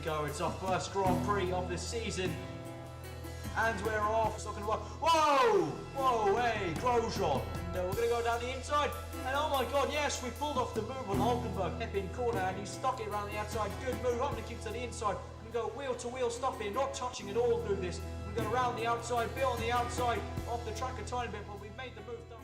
go. It's our first Grand Prix of the season. And we're off. It's not going to work. Whoa! Whoa, hey, Grosjean. We're going to go down the inside. And oh my god, yes, we pulled off the move on Hulkenberg. Hairpin corner, and he stuck it around the outside. Good move. I'm going to keep to the inside. We go wheel to wheel stuff here, not touching at all through this. We go around the outside, bit on the outside, off the track a tiny bit, but we've made the move done.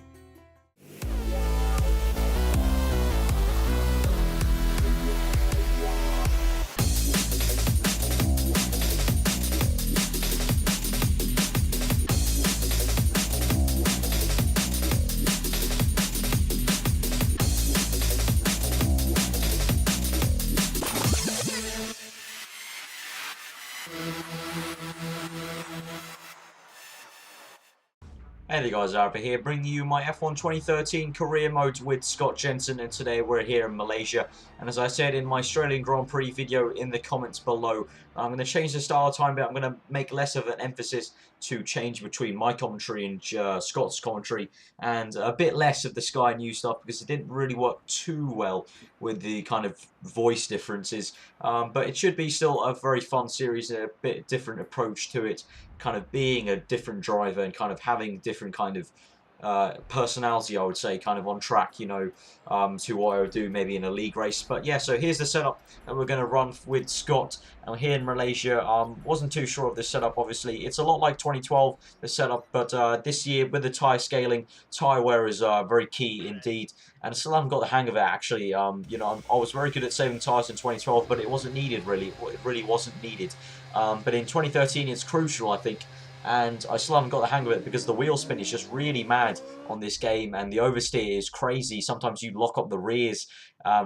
Hey there guys, Arpa here, bringing you my F1 2013 career mode with Scott Jenson, and today we're here in Malaysia. And as I said in my Australian Grand Prix video in the comments below, I'm going to change the style of time, but I'm going to make less of an emphasis to change between my commentary and Scott's commentary, and a bit less of the Sky News stuff because it didn't really work too well with the kind of voice differences. But it should be still a very fun series, a bit different approach to it, kind of being a different driver and kind of having different kind of personality, I would say, kind of on track, you know, to what I would do maybe in a league race. But yeah, so here's the setup that we're going to run with Scott. And here in Malaysia, wasn't too sure of this setup, obviously. It's a lot like 2012, the setup, but this year with the tyre scaling, tyre wear is very key indeed. And I still haven't got the hang of it, actually. You know, I was very good at saving tyres in 2012, but it wasn't needed, really. It really wasn't needed. But in 2013, it's crucial, I think. And I still haven't got the hang of it because the wheel spin is just really mad on this game, and the oversteer is crazy. Sometimes you lock up the rears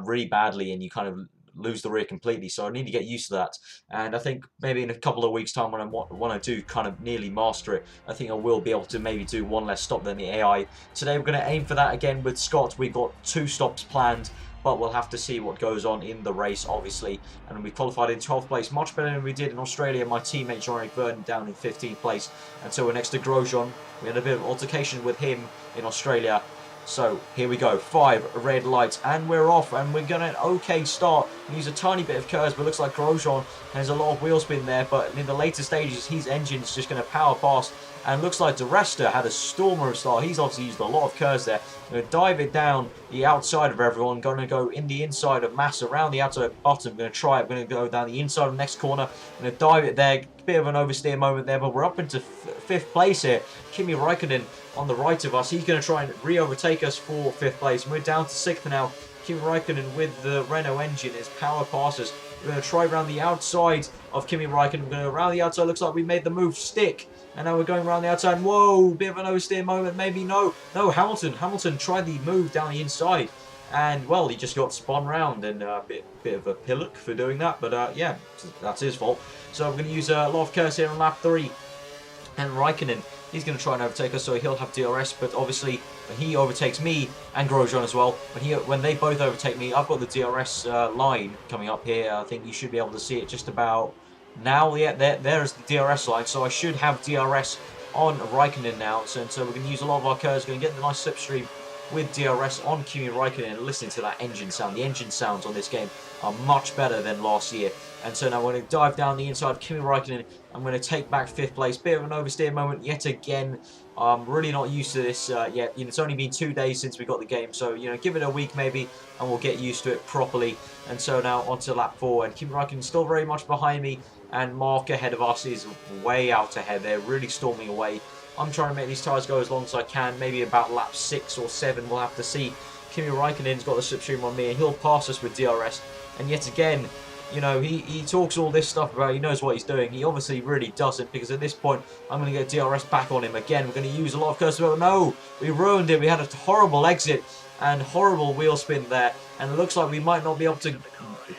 really badly and you kind of lose the rear completely, so I need to get used to that. And I think maybe in a couple of weeks time when I want to do kind of nearly master it, I think I will be able to maybe do one less stop than the AI. Today we're going to aim for that again with Scott. We've got 2 stops planned, but we'll have to see what goes on in the race, obviously. And we qualified in 12th place, much better than we did in Australia. My teammate Jean-Eric Vergne down in 15th place, and so we're next to Grosjean. We had a bit of altercation with him in Australia. So here we go, 5 red lights, and we're off, and we're going to an okay start. We use a tiny bit of curves, but it looks like Grosjean has a lot of wheel spin there, but in the later stages, his engine's just going to power past, and looks like the Resta had a stormer of start. He's obviously used a lot of curves there. I'm going to dive it down the outside of everyone, going to go in the inside of Massa, around the outside bottom. I'm going to try it, I'm going to go down the inside of the next corner, I'm going to dive it there. Bit of an oversteer moment there, but we're up into 5th place here. Kimi Raikkonen on the right of us, he's going to try and re-overtake us for 5th place, and we're down to 6th now. Kimi Raikkonen with the Renault engine is power passes. We're going to try around the outside of Kimi Raikkonen. We're going to around the outside. Looks like we made the move stick, and now we're going around the outside. Whoa, bit of an oversteer moment, maybe. No, Hamilton tried the move down the inside, and well, he just got spun round, and a bit of a pillock for doing that, but yeah, that's his fault. So we're going to use a lot of curves here on lap 3, and Raikkonen, he's going to try and overtake us, so he'll have DRS, but obviously when he overtakes me and Grosjean as well, when they both overtake me, I've got the DRS line coming up here. I think you should be able to see it just about now. Yeah, there's the DRS line, so I should have DRS on Raikkonen now, so we're going to use a lot of our curves, going to get the nice slipstream with DRS on Kimi Raikkonen, and listening to that engine sound. The engine sounds on this game are much better than last year. And so now we're going to dive down the inside of Kimi Raikkonen. I'm going to take back 5th place. Bit of an oversteer moment yet again. I'm really not used to this yet. You know, it's only been 2 days since we got the game, so you know, give it a week maybe, and we'll get used to it properly. And so now onto lap 4, and Kimi Raikkonen still very much behind me, and Mark ahead of us is way out ahead. They're really storming away. I'm trying to make these tyres go as long as I can. Maybe about lap 6 or 7, we'll have to see. Kimi Raikkonen's got the slipstream on me, and he'll pass us with DRS. And yet again, you know, he talks all this stuff about he knows what he's doing. He obviously really doesn't, because at this point, I'm going to get DRS back on him again. We're going to use a lot of curves. But no, we ruined it. We had a horrible exit and horrible wheel spin there. And it looks like we might not be able to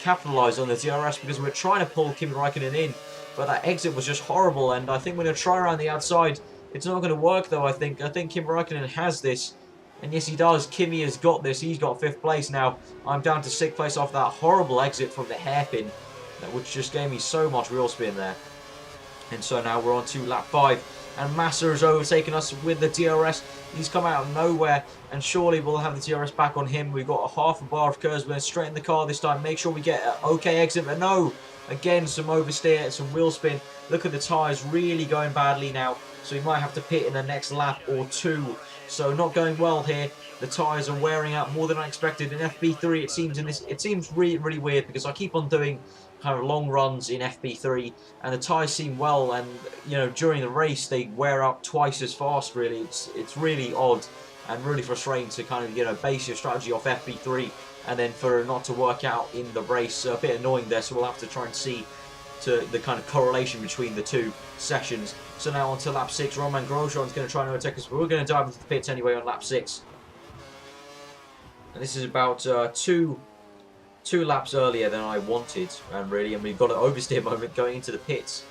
capitalise on the DRS because we're trying to pull Kimi Raikkonen in. But that exit was just horrible, and I think we're going to try around the outside. It's not going to work, though, I think. I think Kimi Raikkonen has this. And yes, he does. Kimi has got this. He's got 5th place now. I'm down to 6th place off that horrible exit from the hairpin, which just gave me so much wheel spin there. And so now we're on to lap 5. and Massa has overtaken us with the DRS. He's come out of nowhere, and surely we'll have the DRS back on him. We've got a half a bar of curves. We're going to straighten the car this time. Make sure we get an okay exit, but no. Again, some oversteer, some wheel spin. Look at the tyres really going badly now, so we might have to pit in the next lap or two. So not going well here. The tyres are wearing out more than I expected. In FP3, it seems really, really weird because I keep on doing kind of long runs in FP3, and the tyres seem well, and you know, during the race they wear out twice as fast. Really, it's really odd and really frustrating to kind of, you know, base your strategy off FP3 and then for it not to work out in the race. A bit annoying there, so we'll have to try and see to the kind of correlation between the two sessions. So now on to lap 6. Romain Grosjean's going to try and overtake us, but we're going to dive into the pits anyway on lap 6. And this is about two laps earlier than I wanted, and we've got an oversteer moment going into the pits.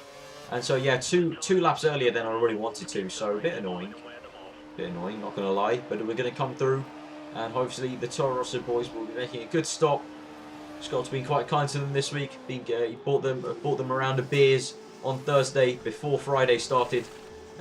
And so yeah, two laps earlier than I really wanted to, so a bit annoying, not going to lie. But we're going to come through, and hopefully the Toro Rosso boys will be making a good stop. Scott's been quite kind to them this week. He bought them a round of beers on Thursday before Friday started,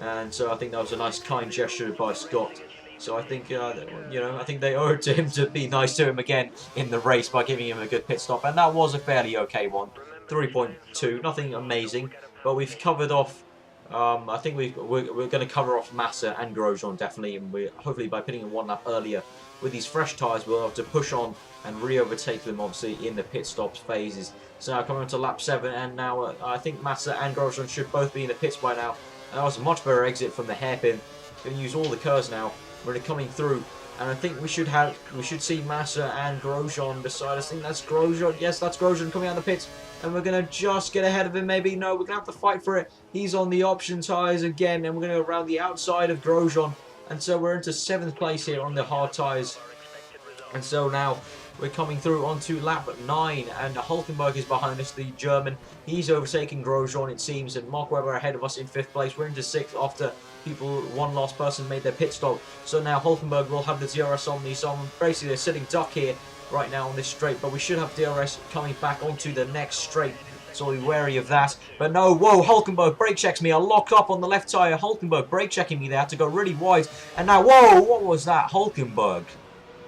and so I think that was a nice kind gesture by Scott. So I think, you know, I think they owed to him to be nice to him again in the race by giving him a good pit stop, and that was a fairly okay one. 3.2, nothing amazing, but we've covered off. I think we're going to cover off Massa and Grosjean definitely, and hopefully by pitting in one lap earlier with these fresh tyres, we'll have to push on and re-overtake them obviously in the pit stops phases. So now coming on to lap 7, and now I think Massa and Grosjean should both be in the pits by now. And that was a much better exit from the hairpin. Going to use all the curves now. We're coming through, and I think we should see Massa and Grosjean beside us. I think that's Grosjean. Yes, that's Grosjean coming out of the pits, and we're gonna just get ahead of him. Maybe no, we're gonna have to fight for it. He's on the option tyres again, and we're gonna go around the outside of Grosjean, and so we're into 7th place here on the hard tyres. And so now we're coming through onto lap 9, and Hulkenberg is behind us, the German. He's overtaking Grosjean, it seems, and Mark Webber ahead of us in 5th place. We're into 6th after one last person made their pit stop. So now Hulkenberg will have the DRS on me. So I'm basically a sitting duck here right now on this straight, but we should have DRS coming back onto the next straight. So we'll be wary of that. But no, whoa, Hulkenberg brake checks me. I locked up on the left tyre. Hulkenberg brake checking me there. I had to go really wide. And now, whoa, what was that? Hulkenberg.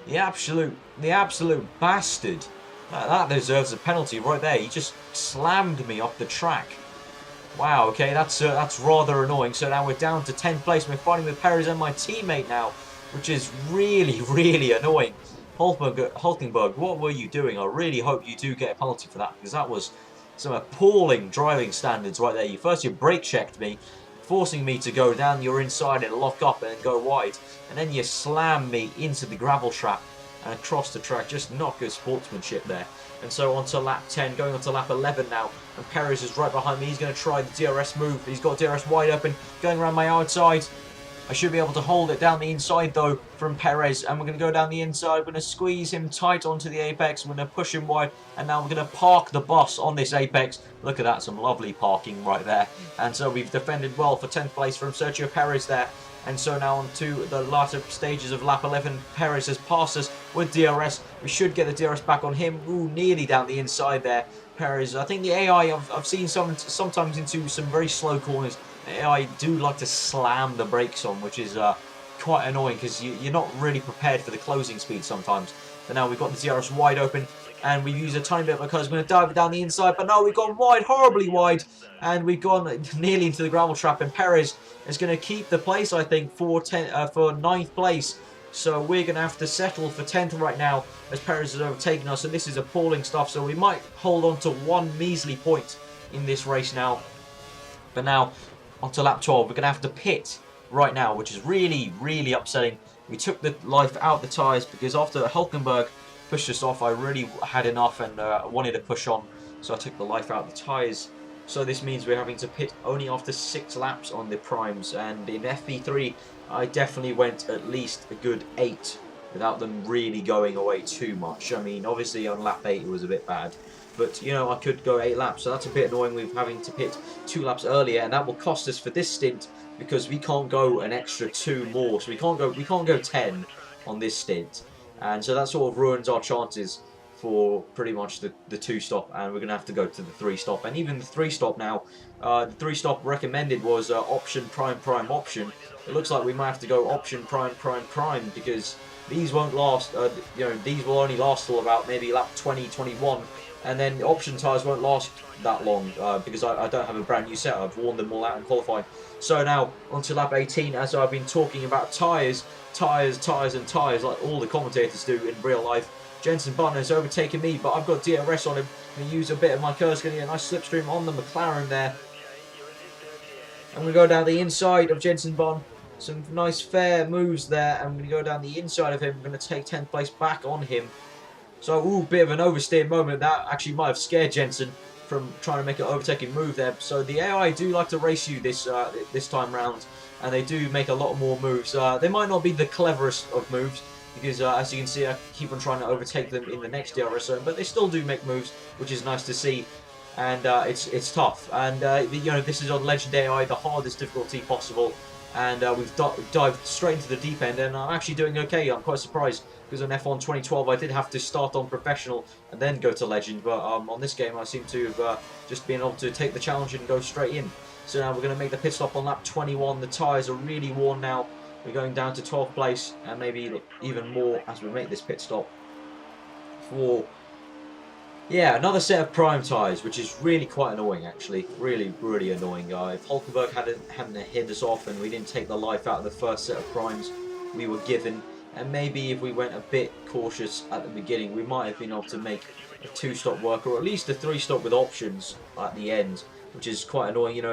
The absolute bastard. That deserves a penalty right there. He just slammed me off the track. Wow, okay, that's rather annoying. So now we're down to 10th place. We're fighting with Perez and my teammate now, which is really, really annoying. Hulkenberg, what were you doing? I really hope you do get a penalty for that, because that was some appalling driving standards right there. You brake checked me, forcing me to go down your inside and lock up and go wide, and then you slam me into the gravel trap and across the track. Just not good sportsmanship there. And so on to lap 10, going on to lap 11 now, and Perez is right behind me. He's going to try the DRS move. He's got DRS wide open, going around my outside. I should be able to hold it down the inside though from Perez, and we're going to go down the inside. We're going to squeeze him tight onto the apex. We're going to push him wide, and now we're going to park the bus on this apex. Look at that, some lovely parking right there. And so we've defended well for 10th place from Sergio Perez there. And so now on to the latter stages of lap 11. Perez has passed us with DRS. We should get the DRS back on him. Ooh, nearly down the inside there. Perez, I think the AI, I've seen sometimes into some very slow corners. The AI do like to slam the brakes on, which is quite annoying because you're not really prepared for the closing speed sometimes. But now we've got the DRS wide open, and we've used a tiny bit because we're going to dive down the inside. But no, we've gone wide, horribly wide, and we've gone nearly into the gravel trap. And Perez is going to keep the place, I think, for 9th place. So we're going to have to settle for 10th right now as Perez has overtaken us. And this is appalling stuff. So we might hold on to one measly point in this race now. But now, on to lap 12. We're going to have to pit right now, which is really, really upsetting. We took the life out the tyres because after Hulkenberg pushed us off, I really had enough and wanted to push on. So I took the life out the tyres. So this means we're having to pit only after 6 laps on the primes. And in FP3, I definitely went at least a good 8 without them really going away too much. I mean, obviously on lap 8 it was a bit bad. But, you know, I could go 8 laps. So that's a bit annoying with having to pit 2 laps earlier. And that will cost us for this stint because we can't go an extra 2 more. So we can't go 10 on this stint. And so that sort of ruins our chances for pretty much the 2-stop, and we're going to have to go to the 3-stop. And even the 3-stop now, the 3-stop recommended was option prime prime option. It looks like we might have to go option prime prime prime, because these won't last, these will only last till about maybe lap 20, 21, and then the option tyres won't last that long, because I don't have a brand new set. I've worn them all out in qualifying. So now on to lap 18, as I've been talking about tyres, and tyres, like all the commentators do in real life. Jenson Button has overtaken me, but I've got DRS on him. I'm going to use a bit of my curse, going to get a nice slipstream on the McLaren there. I'm going to go down the inside of Jenson Button. Some nice fair moves there. I'm going to go down the inside of him. I'm going to take 10th place back on him. So, ooh, bit of an oversteer moment. That actually might have scared Jenson from trying to make an overtaking move there. So the AI do like to race you this time round, and they do make a lot more moves. They might not be the cleverest of moves, because as you can see, I keep on trying to overtake them in the next DRS zone, but they still do make moves, which is nice to see. And it's tough. And this is on Legend AI, the hardest difficulty possible. And we've dived straight into the deep end, and I'm actually doing okay. I'm quite surprised, because on F1 2012 I did have to start on Professional and then go to Legend, but on this game I seem to have just been able to take the challenge and go straight in. So now we're going to make the pit stop on lap 21. The tyres are really worn now. We're going down to 12th place, and maybe even more as we make this pit stop for... yeah, another set of prime tyres, which is really quite annoying, actually. Really, really annoying. If Hulkenberg hadn't hit us off and we didn't take the life out of the first set of primes we were given, and maybe if we went a bit cautious at the beginning, we might have been able to make a 2-stop work, or at least a 3-stop with options at the end, which is quite annoying.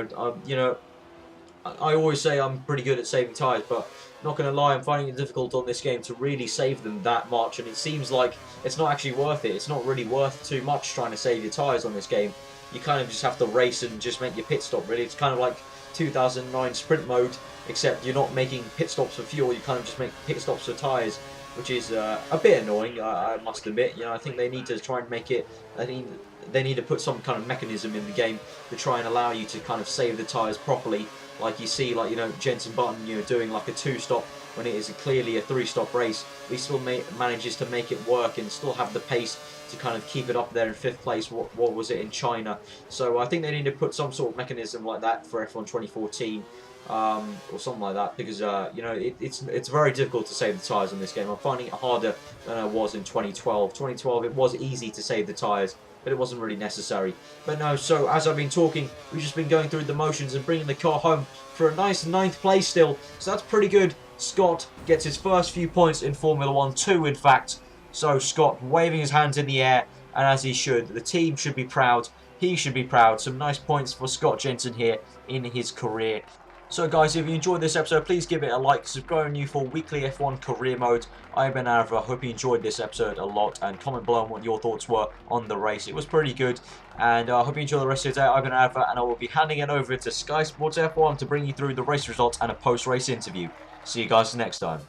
I always say I'm pretty good at saving tyres, but not going to lie, I'm finding it difficult on this game to really save them that much, and it seems like it's not actually worth it. It's not really worth too much trying to save your tyres on this game. You kind of just have to race and just make your pit stop, really. It's kind of like 2009 sprint mode, except you're not making pit stops for fuel, you kind of just make pit stops for tyres, which is a bit annoying, I must admit. I think they need to try and make it, they need to put some kind of mechanism in the game to try and allow you to kind of save the tyres properly. Like you see, Jenson Button, doing like a 2-stop when it is clearly a 3-stop race. He still manages to make it work and still have the pace to kind of keep it up there in 5th place. What was it in China? So I think they need to put some sort of mechanism like that for F1 2014. Or something like that, because it's very difficult to save the tyres on this game. I'm finding it harder than I was in 2012. 2012 it was easy to save the tyres, but it wasn't really necessary. But no, so as I've been talking, we've just been going through the motions and bringing the car home for a nice 9th place still. So that's pretty good. Scott gets his first few points in Formula 1, 2 in fact. So Scott waving his hands in the air, and as he should. The team should be proud. He should be proud. Some nice points for Scott Jenson here in his career. So guys, if you enjoyed this episode, please give it a like, subscribe new for weekly F1 career mode. I've been Arva. I hope you enjoyed this episode a lot, and comment below on what your thoughts were on the race. It was pretty good, and I hope you enjoy the rest of your day. I've been Arva, and I will be handing it over to Sky Sports F1 to bring you through the race results and a post-race interview. See you guys next time.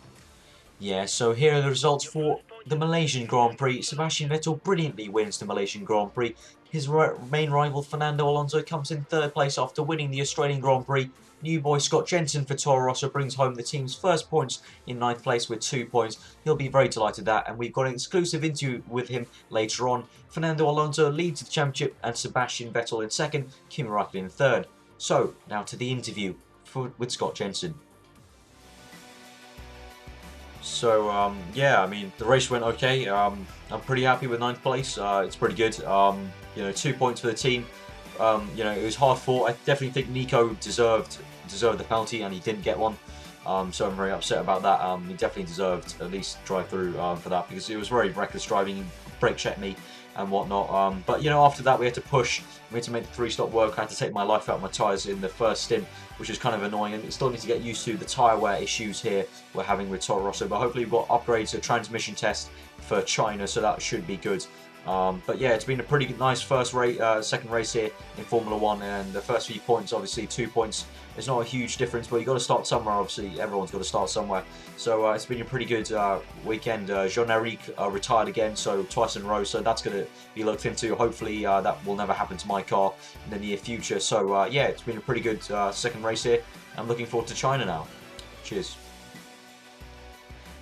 Yeah, so here are the results for the Malaysian Grand Prix. Sebastian Vettel brilliantly wins the Malaysian Grand Prix. His main rival Fernando Alonso comes in 3rd place after winning the Australian Grand Prix. New boy Scott Jenson for Toro Rosso brings home the team's first points in 9th place with 2 points. He'll be very delighted with that, and we've got an exclusive interview with him later on. Fernando Alonso leads the championship, and Sebastian Vettel in 2nd, Kimi Räikkönen in 3rd. So, now to the interview with Scott Jenson. So, yeah, I mean, the race went okay. I'm pretty happy with 9th place. It's pretty good. 2 points for the team. It was hard fought. I definitely think Nico deserved the penalty, and he didn't get one. So I'm very upset about that. He definitely deserved at least drive through for that, because it was very reckless driving. He brake checked me and whatnot. But after that we had to push. We had to make the 3-stop work. I had to take my life out of my tyres in the first stint, which is kind of annoying, and still need to get used to the tyre wear issues here we're having with Toro Rosso. But hopefully we've got upgrades to transmission test for China, so that should be good. But yeah, it's been a pretty nice second race here in Formula 1, and the first few points, obviously 2 points, is not a huge difference, but you've got to start somewhere. Obviously, everyone's got to start somewhere. So it's been a pretty good weekend. Jean-Eric retired again, so twice in a row, so that's going to be looked into. Hopefully that will never happen to my car in the near future. So yeah, it's been a pretty good second race here. I'm looking forward to China now. Cheers.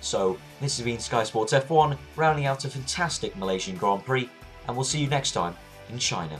So this has been Sky Sports F1, rounding out a fantastic Malaysian Grand Prix, and we'll see you next time in China.